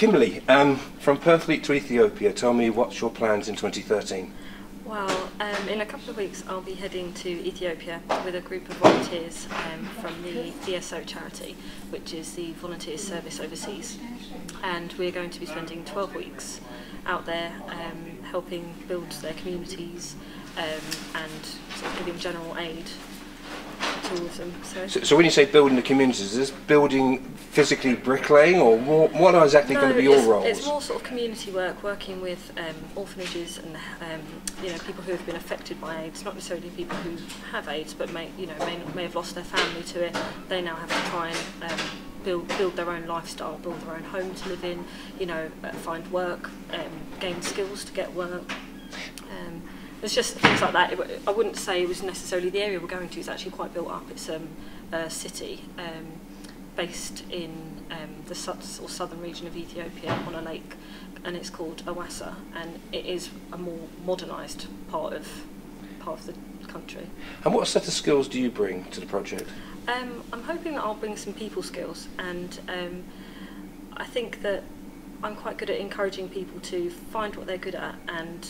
Kimberley, from Perth to Ethiopia, tell me what's your plans in 2013? Well, in a couple of weeks I'll be heading to Ethiopia with a group of volunteers from the ESO charity, which is the Volunteer Service Overseas, and we're going to be spending 12 weeks out there helping build their communities and sort of giving general aid to all of them. So when you say building the communities, is this building physically bricklaying, or what are exactly going to be your roles? It's more sort of community work, working with orphanages and people who have been affected by AIDS, not necessarily people who have AIDS, but may have lost their family to it. They now have to try and build their own lifestyle, build their own home to live in, find work, gain skills to get work. It's just things like that. I wouldn't say it was necessarily the area we're going to. It's actually quite built up. It's a city based in the southern region of Ethiopia on a lake, and it's called Awassa, and it is a more modernised part of the country. And what set of skills do you bring to the project? I'm hoping that I'll bring some people skills, and I think that I'm quite good at encouraging people to find what they're good at and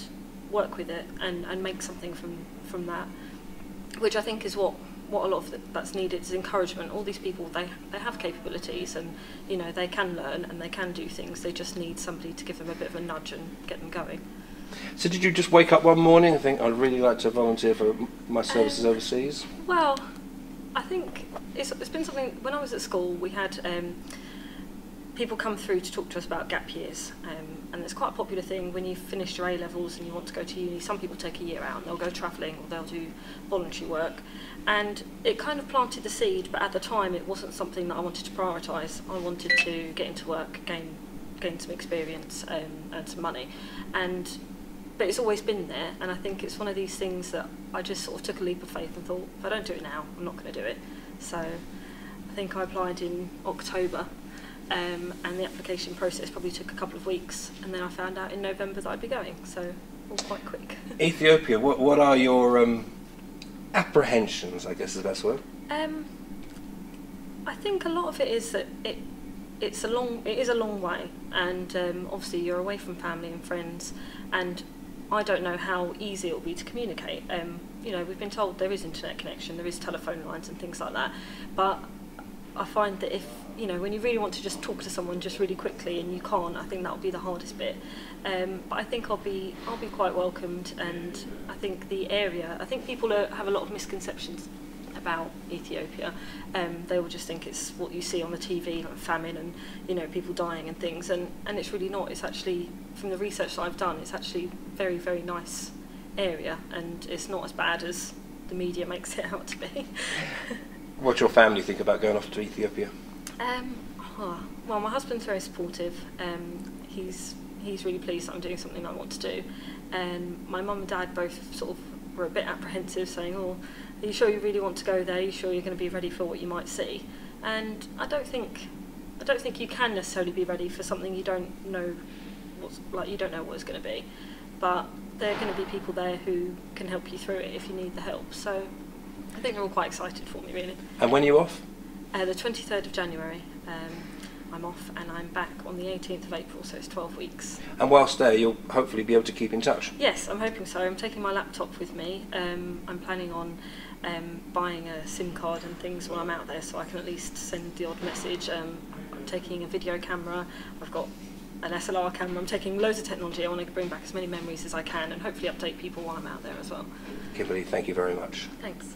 work with it and make something from that, which I think is what a lot of that's needed is encouragement. All these people, they have capabilities, and they can learn and they can do things. They just need somebody to give them a bit of a nudge and get them going. So did you just wake up one morning and think, I'd really like to volunteer for my services overseas? Well, I think it's been something. When I was at school, we had people come through to talk to us about gap years, and it's quite a popular thing when you've finished your A-levels and you want to go to uni. Some people take a year out and they'll go travelling, or they'll do voluntary work, and it kind of planted the seed, but at the time it wasn't something that I wanted to prioritise. I wanted to get into work, gain some experience, earn some money, but it's always been there, and I think it's one of these things that I just sort of took a leap of faith and thought, if I don't do it now, I'm not going to do it. So I think I applied in October, and the application process probably took a couple of weeks, and then I found out in November that I'd be going, so all quite quick. Ethiopia, what are your apprehensions, I guess is the best word? I think a lot of it is that it is a long way, and obviously you're away from family and friends, and I don't know how easy it will be to communicate. We've been told there is internet connection, there is telephone lines and things like that, but I find that if when you really want to just talk to someone just really quickly and you can't, I think that will be the hardest bit. But I think I'll be quite welcomed, and I think people have a lot of misconceptions about Ethiopia. They will just think it's what you see on the TV, like famine and people dying and things, and it's really not. It's actually, from the research that I've done, it's actually very, very nice area, and it's not as bad as the media makes it out to be. What's your family think about going off to Ethiopia? Well, my husband's very supportive. He's really pleased that I'm doing something I want to do, and my mum and dad both sort of were a bit apprehensive, saying, "Oh, are you sure you really want to go there? Are you sure you're going to be ready for what you might see?" And I don't think you can necessarily be ready for something you don't know you don't know what it's going to be, but there are going to be people there who can help you through it if you need the help. So I think they're all quite excited for me, really. And when are you off? The 23rd of January. I'm off, and I'm back on the 18th of April, so it's 12 weeks. And whilst there, you'll hopefully be able to keep in touch? Yes, I'm hoping so. I'm taking my laptop with me. I'm planning on buying a SIM card and things while I'm out there, so I can at least send the odd message. I'm taking a video camera. I've got an SLR camera. I'm taking loads of technology. I want to bring back as many memories as I can, and hopefully update people while I'm out there as well. Kimberley, thank you very much. Thanks.